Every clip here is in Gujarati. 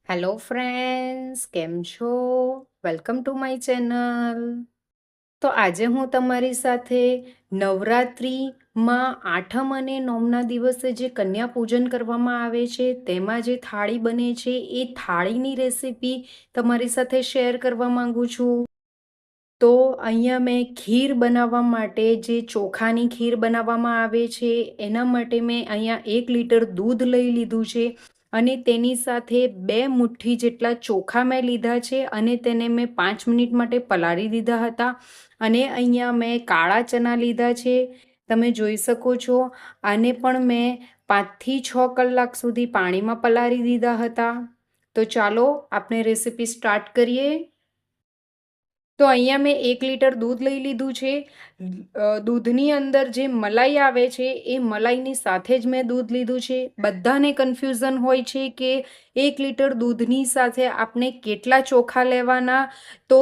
હેલો ફ્રેન્ડ્સ, કેમ છો? Welcome to my channel. તો આજે હું તમારી સાથે નવરાત્રિમાં આઠમ અને નોમના દિવસે જે કન્યા પૂજન કરવામાં આવે છે તેમાં જે થાળી બને છે એ થાળીની રેસીપી તમારી સાથે શેર કરવા માંગુ છું. તો અહીંયા મેં ખીર બનાવવા માટે જે ચોખાની ખીર બનાવવામાં આવે છે એના માટે મેં અહીંયા 1 લીટર દૂધ લઈ લીધું છે અને તેની સાથે 2 મુઠ્ઠી જેટલા ચોખા મેં લીધા છે અને તેને મેં 5 મિનિટ માટે પલાળી દીધા હતા. અને અહીંયા મેં કાળા ચના લીધા છે, તમે જોઈ શકો છો. આને પણ મેં 5 થી 6 કલાક સુધી પાણીમાં પલાળી દીધા હતા. તો ચાલો આપણે રેસીપી સ્ટાર્ટ કરીએ. તો અહીંયા મેં 1 લીટર દૂધ લઈ લીધું છે. દૂધની અંદર જે મલાઈ આવે છે એ મલાઈની સાથે જ મેં દૂધ લીધું છે. બધાને કન્ફ્યુઝન હોય છે કે 1 લીટર દૂધની સાથે આપણે કેટલા ચોખા લેવાના. તો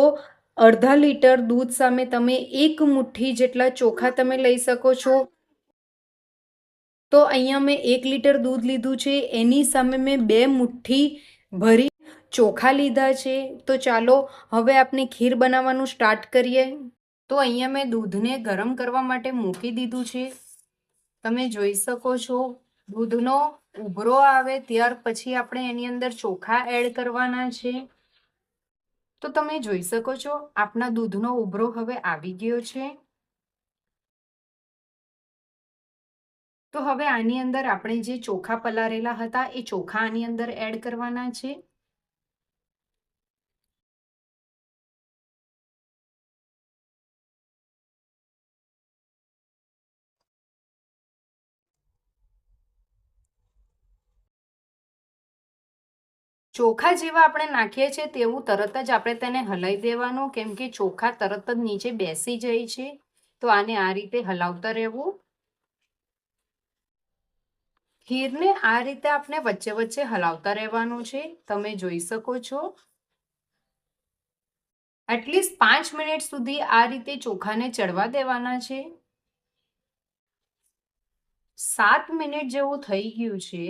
અડધા લીટર દૂધ સામે તમે 1 મુઠ્ઠી જેટલા ચોખા તમે લઈ શકો છો. તો અહીંયા મેં 1 લીટર દૂધ લીધું છે, એની સામે મેં 2 મુઠ્ઠી ભરી ચોખા લીધા છે. તો ચાલો હવે આપણે ખીર બનાવવાનું સ્ટાર્ટ કરીએ. તો અહીંયા મેં દૂધને ગરમ કરવા માટે મૂકી દીધું છે. તમે જોઈ શકો છો દૂધનો ઉભરો આવે ત્યાર પછી આપણે એની અંદર ચોખા એડ કરવાના છે. તો તમે જોઈ શકો છો આપણા દૂધનો ઉભરો હવે આવી ગયો છે. તો હવે આની અંદર આપણે જે ચોખા પલાળેલા હતા એ ચોખા આની અંદર એડ કરવાના છે. ચોખા જેવા આપણે નાખીએ છીએ તેવું તરત જ આપણે તેને હલાવી દેવાનું, કેમ કે ચોખા તરત જ નીચે બેસી જાય છે. તો આને આ રીતે હલાવતા રહેવું. ખીરને આ રીતે આપણે વચ્ચે વચ્ચે હલાવતા રહેવાનું છે. તમે જોઈ શકો છો એટલીસ્ટ 5 મિનિટ સુધી આ રીતે ચોખાને ચડવા દેવાના છે. 7 મિનિટ જેવું થઈ ગયું છે.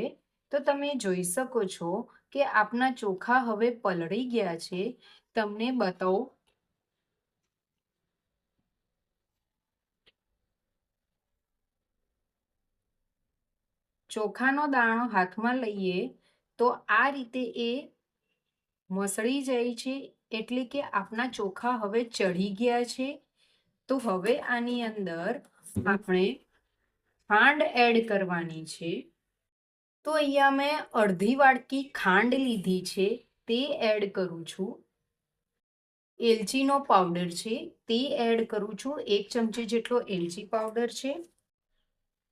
તો તમે જોઈ શકો છો કે આપના ચોખા હવે પલળી ગયા છે. તમને બતાવો, ચોખાનો દાણો હાથમાં લઈએ તો આ રીતે એ મસળી જાય છે, એટલે કે આપના ચોખા હવે ચડી ગયા છે. તો હવે આની અંદર આપણે ખાંડ એડ કરવાની છે. તો અહીંયા મેં અડધી વાટકી ખાંડ લીધી છે, તે એડ કરું છું. એલચીનો પાવડર છે તે એડ કરું છું. 1 ચમચી જેટલો એલચી પાવડર છે.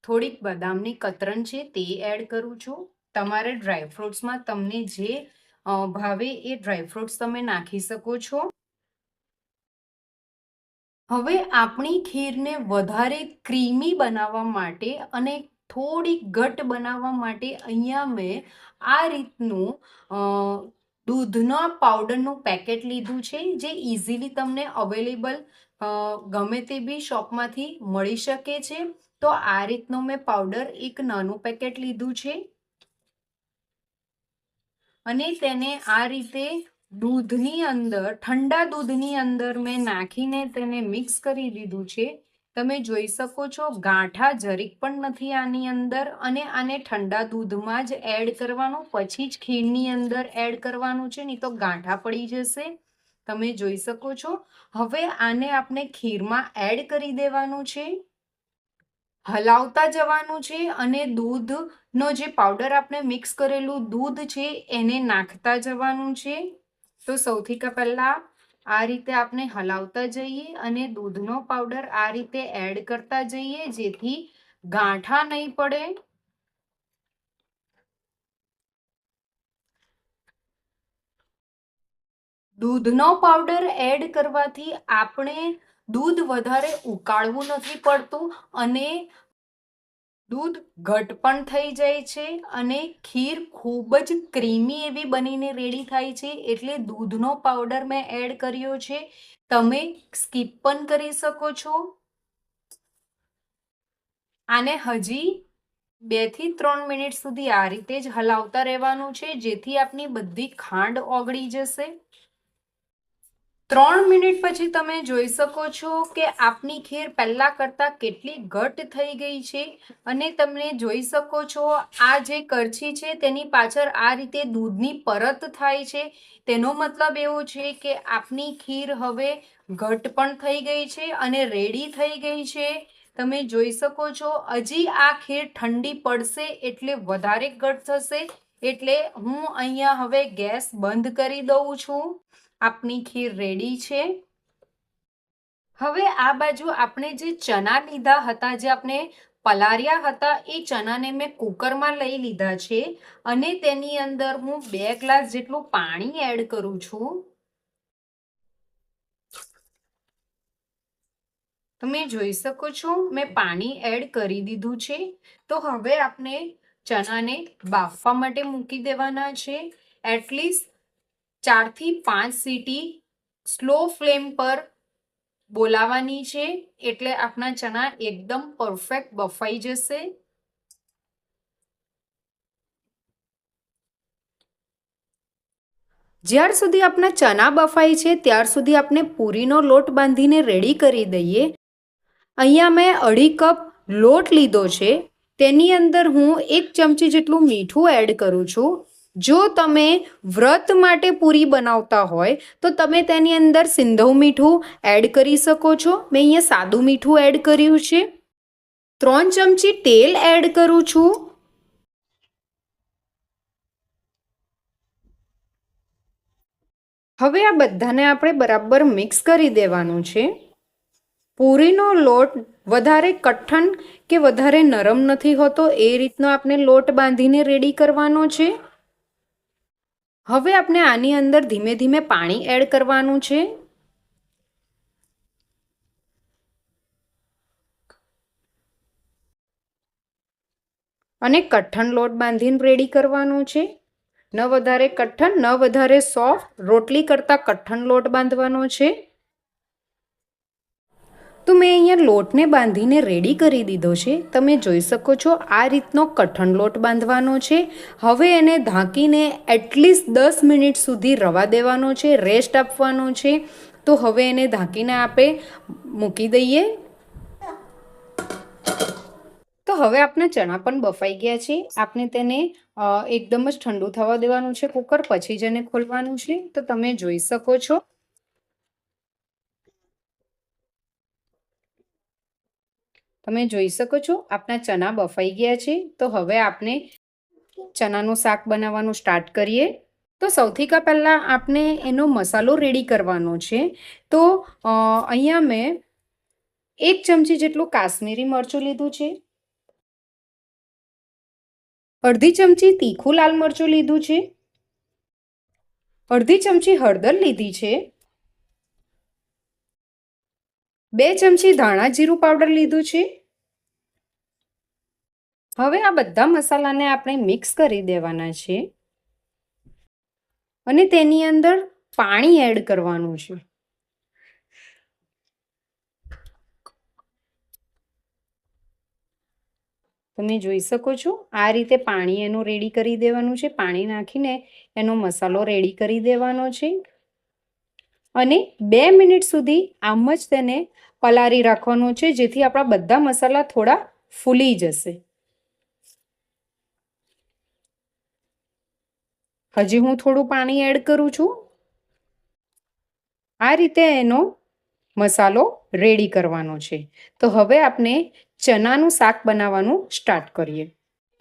થોડીક બદામની કતરણ છે તે એડ કરું છું. તમારે ડ્રાયફ્રૂટ્સમાં તમને જે ભાવે એ ડ્રાયફ્રૂટ્સ તમે નાખી શકો છો. હવે આપણી ખીરને વધારે ક્રીમી બનાવવા માટે અને થોડી ઘટ બનાવવા માટે અહીંયા મેં આ રીતનું દૂધના પાવડરનું પેકેટ લીધું છે, જે ઇઝીલી તમને અવેલેબલ ગમે તે બી શોપમાંથી મળી શકે છે. તો આ રીતનો મેં પાવડર એક નાનું પેકેટ લીધું છે અને તેને આ રીતે દૂધની અંદર, ઠંડા દૂધની અંદર મેં નાખીને તેને મિક્સ કરી દીધું છે. તમે જોઈ શકો છો ગાંઠા જરીક પણ નથી આની અંદર. અને આને ઠંડા દૂધમાં જ એડ કરવાનું, પછી જ ખીરની અંદર એડ કરવાનું છે, નહીં તો ગાંઠા પડી જશે. તમે જોઈ શકો છો. હવે આને આપણે ખીરમાં એડ કરી દેવાનું છે, હલાવતા જવાનું છે અને દૂધનો જે પાવડર આપણે મિક્સ કરેલું દૂધ છે એને નાખતા જવાનું છે. તો સૌથી પહેલા આ રીતે આપણે હલાવતા જઈએ અને દૂધનો પાવડર આ રીતે એડ કરતા જઈએ, જેથી ગાંઠા નહીં પડે. દૂધનો પાવડર એડ કરવાથી આપણે દૂધ વધારે ઉકાળવું નથી પડતું અને દૂધ ઘટ પણ થઈ જાય છે અને ખીર ખૂબ જ ક્રીમી એવી બનીને રેડી થાય છે. એટલે દૂધનો પાવડર મેં એડ કર્યો છે. તમે સ્કીપ પણ કરી શકો છો. આને હજી 2 થી 3 મિનિટ સુધી આ રીતે જ હલાવતા રહેવાનું છે, જેથી આપની બધી ખાંડ ઓગળી જશે। 3 મિનિટ પછી તમે જોઈ શકો છો કે આપની ખીર પહેલા કરતાં કેટલી ઘટ થઈ ગઈ છે અને તમે જોઈ શકો છો આ જે કરછી છે તેની પાછળ આ રીતે દૂધની પરત થાય છે। તેનો મતલબ એવો છે કે આપની ખીર હવે ઘટ પણ થઈ ગઈ છે અને રેડી થઈ ગઈ છે। તમે જોઈ શકો છો હજી આ ખીર ઠંડી પડશે એટલે વધારે ઘટ થશે, એટલે હું અહીંયા હવે ગેસ બંધ કરી દઉં છું। આપની ખીર રેડી છે। હવે આ બાજુ આપણે જે ચના લીધા હતા, જે આપણે પલાર્યા હતા, એ ચનાને મેં કુકરમાં લઈ લીધા છે અને તેની અંદર હું 2 ગ્લાસ જેટલું પાણી એડ કરું છું। તમે જોઈ શકો છો મેં પાણી એડ કરી દીધું છે। તો હવે આપણે ચનાને બાફવા માટે મૂકી દેવાના છે। એટલીસ્ટ 4 થી 5 સીટી સ્લો ફ્લેમ પર બોલાવવાની છે, એટલે આપણા ચણા એકદમ પરફેક્ટ બફાઈ જશે। જ્યાર સુધી આપણા ચના બફાય છે ત્યાર સુધી આપણે પૂરીનો લોટ બાંધીને રેડી કરી દઈએ। અહીંયા મેં 2.5 કપ લોટ લીધો છે, તેની અંદર હું 1 ચમચી જેટલું મીઠું એડ કરું છું। જો તમે વ્રત માટે પૂરી બનાવતા હોય તો તમે તેની અંદર સિંધવ મીઠું એડ કરી શકો છો। મેં અહીંયા સાદું મીઠું એડ કર્યું છે। 3 ચમચી તેલ એડ કરું છું। હવે આ બધાને આપણે બરાબર મિક્સ કરી દેવાનું છે। પૂરીનો લોટ વધારે કઠણ કે વધારે નરમ નથી હોતો, એ રીતનો આપણે લોટ બાંધીને રેડી કરવાનો છે। હવે આપણે આની અંદર ધીમે ધીમે પાણી એડ કરવાનું છે અને કઠણ લોટ બાંધીને રેડી કરવાનું છે। ન વધારે કઠણ ન વધારે સોફ્ટ, રોટલી કરતાં કઠણ લોટ બાંધવાનો છે। તો મેં અહીંયા લોટને બાંધીને રેડી કરી દીધો છે। તમે જોઈ શકો છો આ રીતનો કઠણ લોટ બાંધવાનો છે। હવે એને ઢાંકીને એટલીસ્ટ 10 મિનિટ સુધી રવા દેવાનો છે, રેસ્ટ આપવાનો છે। તો હવે એને ઢાંકીને આપણે મૂકી દઈએ। તો હવે આપણા ચણા પણ બફાઈ ગયા છે। આપણે તેને એકદમ જ ઠંડુ થવા દેવાનું છે કુકર, પછી જ એને ખોલવાનું છે। તો તમે જોઈ શકો છો આપણા ચના બફાઈ ગયા છે। તો હવે આપણે ચણાનું શાક બનાવવાનું સ્ટાર્ટ કરીએ। તો સૌથી પહેલાં આપણે એનો મસાલો રેડી કરવાનો છે। તો અહીંયા મેં 1 ચમચી જેટલું કાશ્મીરી મરચું લીધું છે, 1/2 ચમચી તીખું લાલ મરચું લીધું છે, 1/2 ચમચી હળદર લીધી છે, 2 ચમચી ધાણા જીરું પાવડર લીધું છે। હવે આ બધા મસાલાને આપણે મિક્સ કરી દેવાના છે અને તેની અંદર પાણી એડ કરવાનું છે। તમે જોઈ શકો છો આ રીતે પાણી એનું રેડી કરી દેવાનું છે। પાણી નાખીને એનો મસાલો રેડી કરી દેવાનો છે અને 2 મિનિટ સુધી આમ જ તેને પલાળી રાખવાનો છે, જેથી આપણા બધા મસાલા થોડા ફૂલી જશે। હજી હું થોડું પાણી એડ કરું છું। આ રીતે એનો મસાલો રેડી કરવાનો છે। તો હવે આપણે ચનાનું શાક બનાવવાનું સ્ટાર્ટ કરીએ।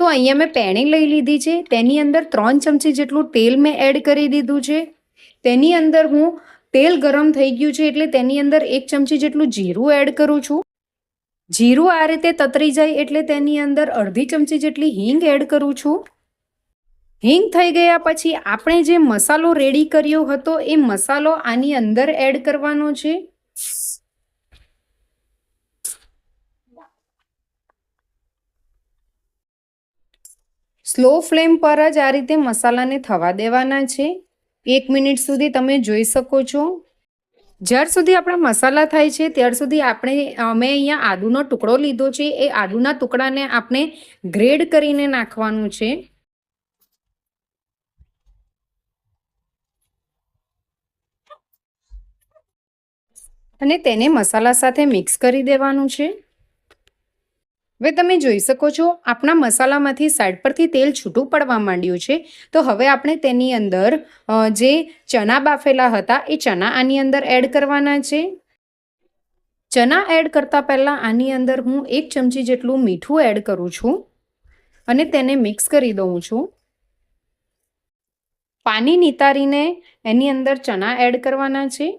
તો અહીંયા મેં પેણી લઈ લીધી છે, તેની અંદર 3 ચમચી જેટલું તેલ મેં એડ કરી દીધું છે। તેની અંદર હું તેલ ગરમ થઈ ગયું છે એટલે તેની અંદર 1 ચમચી જેટલું જીરું એડ કરું છું। જીરું આ રીતે તતરી જાય એટલે તેની અંદર 1/2 ચમચી જેટલી હિંગ એડ કરું છું। હિંગ થઈ ગયા પછી આપણે જે મસાલો રેડી કર્યો હતો એ મસાલો આની અંદર એડ કરવાનો છે। સ્લો ફ્લેમ પર જ આ રીતે મસાલાને થવા દેવાના છે। 1 મિનિટ સુધી તમે જોઈ શકો છો જ્યાર સુધી આપણા મસાલા થાય છે ત્યાર સુધી અમે અહીંયા આદુનો ટુકડો લીધો છે. એ આદુના ટુકડાને આપણે ગ્રેડ કરીને નાખવાનું છે. અને તેને મસાલા સાથે મિક્સ કરી દેવાનું છે. હવે તમે જોઈ શકો છો આપણા મસાલામાંથી સાઈડ પરથી તેલ છૂટું પડવા માંડ્યું છે. તો હવે આપણે તેની અંદર જે ચણા બાફેલા હતા એ ચણા આની અંદર એડ કરવાના છે. ચણા એડ કરતાં પહેલાં આની અંદર હું 1 ચમચી જેટલું મીઠું એડ કરું છું અને તેને મિક્સ કરી દઉં છું. પાણી નિતારીને એની અંદર ચણા એડ કરવાના છે.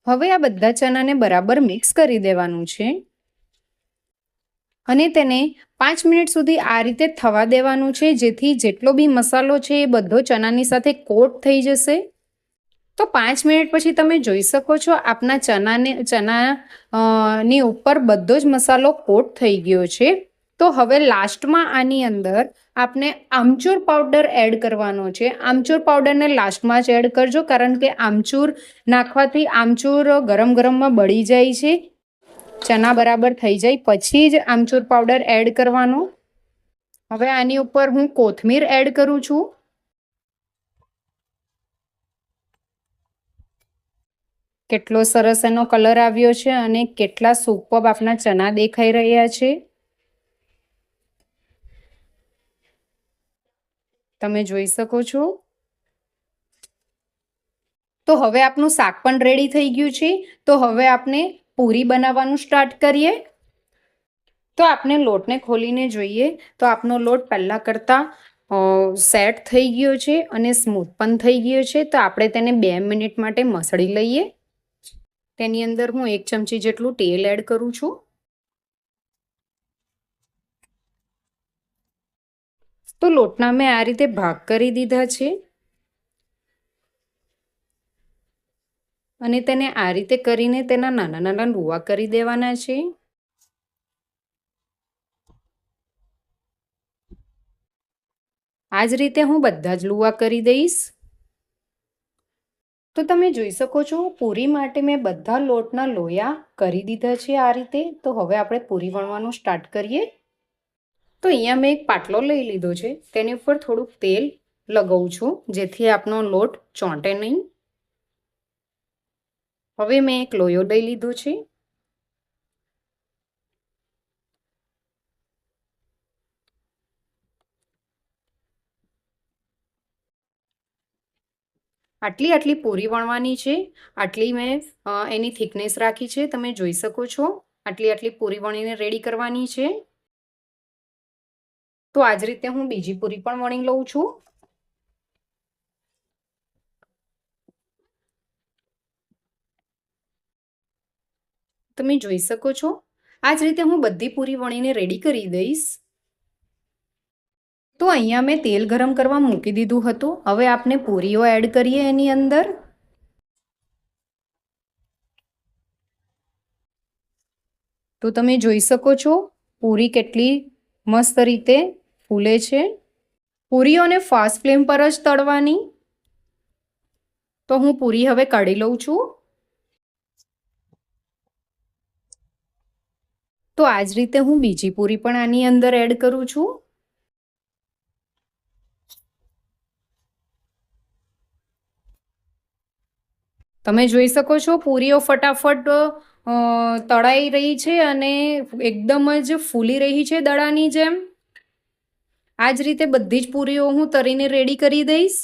હવે આ બધા ચણાને બરાબર મિક્સ કરી દેવાનું છે અને તેને 5 મિનિટ સુધી આ રીતે થવા દેવાનું છે, જેથી જેટલો બી મસાલો છે એ બધો ચણાની સાથે કોટ થઈ જશે. તો 5 મિનિટ પછી તમે જોઈ શકો છો આપના ચણાની ઉપર બધો જ મસાલો કોટ થઈ ગયો છે. તો હવે લાસ્ટમાં આની અંદર આપણે આમચૂર પાવડર એડ કરવાનો છે. આમચૂર પાવડરને લાસ્ટમાં જ એડ કરજો, કારણ કે આમચૂર નાખવાથી આમચૂર ગરમ ગરમમાં બળી જાય છે. ચણા બરાબર થઈ જાય પછી જ આમચૂર પાવડર એડ કરવાનો. હવે આની ઉપર હું કોથમીર એડ કરું છું. કેટલો સરસ એનો કલર આવ્યો છે અને કેટલા સુપર્બ આપણા ચણા દેખાઈ રહ્યા છે. તમે જોઈ શકો છો. તો હવે આપનું શાક પણ રેડી થઈ ગયું છે. તો હવે આપણે પૂરી બનાવવાનું સ્ટાર્ટ કરીએ. તો આપણે લોટને ખોલીને જોઈએ તો આપનો લોટ પહેલાં કરતાં સેટ થઈ ગયો છે અને સ્મૂથ પણ થઈ ગયો છે. તો આપણે તેને 2 મિનિટ માટે મસળી લઈએ. તેની અંદર હું 1 ચમચી જેટલું તેલ એડ કરું છું. તો લોટના મેં આ રીતે ભાગ કરી દીધા છે અને તેને આ રીતે કરીને તેના નાના નાના લુવા કરી દેવાના છે. આ જ રીતે હું બધા જ લુવા કરી દઈશ. તો તમે જોઈ શકો છો પૂરી માટે મેં બધા લોટના લોયા કરી દીધા છે આ રીતે. તો હવે આપણે પૂરી વણવાનું સ્ટાર્ટ કરીએ. તો અહીંયા મેં એક પાટલો લઈ લીધો છે. તેની ઉપર થોડુંક તેલ લગાવું છું, જેથી આપનો લોટ ચોંટે નહીં. હવે મેં એક લોયો લઈ લીધો છે. આટલી પૂરી વણવાની છે. આટલી મેં એની થિકનેસ રાખી છે. તમે જોઈ શકો છો આટલી પૂરી વણીને રેડી કરવાની છે. તો આ જ રીતે હું બીજી પૂરી પણ વણી લઉં છું. તમે જોઈ શકો છો આ જ રીતે હું બધી પૂરી વણીને રેડી કરી દઈશ. તો અહીંયા મેં તેલ ગરમ કરવા મૂકી દીધું હતું. હવે આપણે પૂરીઓ એડ કરીએ એની અંદર. તો તમે જોઈ શકો છો પૂરી કેટલી મસ્ત રીતે ફૂલે છે. પૂરીઓને ફાસ્ટ ફ્લેમ પર જ તળવાની. તો હું પૂરી હવે કાઢી લઉં છું. તો આ જ રીતે હું બીજી પૂરી પણ આની અંદર એડ કરું છું. તમે જોઈ શકો છો પૂરીઓ ફટાફટ તળાઈ રહી છે અને એકદમ જ ફૂલી રહી છે દડાની જેમ. આ જ રીતે બધી જ પૂરીઓ હું તળીને રેડી કરી દઈશ.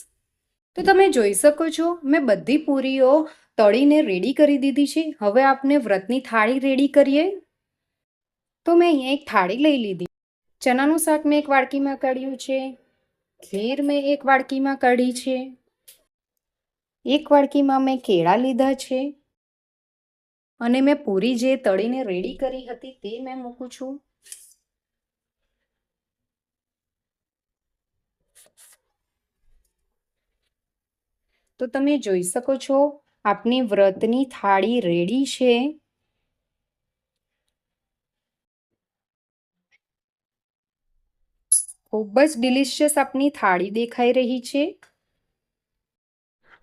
તો તમે જોઈ શકો છો મેં બધી પૂરીઓ તળીને રેડી કરી દીધી છે. હવે આપણે વ્રતની થાળી રેડી કરીએ. તો મેં અહીંયા એક થાળી લઈ લીધી. ચણાનું શાક મેં એક વાડકીમાં કાઢ્યું છે. ખીર મેં એક વાડકીમાં કાઢી છે. એક વાડકીમાં મેં કેળા લીધા છે અને મેં પૂરી જે તળીને રેડી કરી હતી તે મેં મૂકું છું. તો તમે જોઈ શકો છો આપની વ્રતની થાળી રેડી છે. ખૂબ જ ડિલિશિયસ આપની થાળી દેખાઈ રહી છે.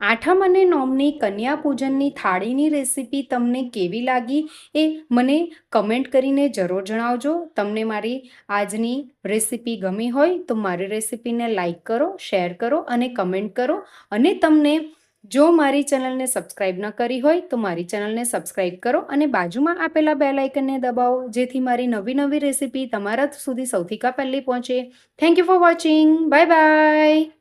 આઠમ અને નોમની કન્યા પૂજનની થાળીની રેસીપી તમને કેવી લાગી એ મને કમેન્ટ કરીને જરૂર જણાવજો. તમને મારી આજની રેસીપી ગમી હોય તો મારી રેસીપીને લાઈક કરો, શેર કરો અને કમેન્ટ કરો. અને તમને જો મારી ચેનલને સબસ્ક્રાઈબ ન કરી હોય તો મારી ચેનલને સબસ્ક્રાઈબ કરો અને બાજુમાં આપેલા બેલ આઇકનને દબાવો, જેથી મારી નવી નવી રેસીપી તમારા સુધી સૌથી પહેલી પહોંચે. Thank you for watching. Bye bye.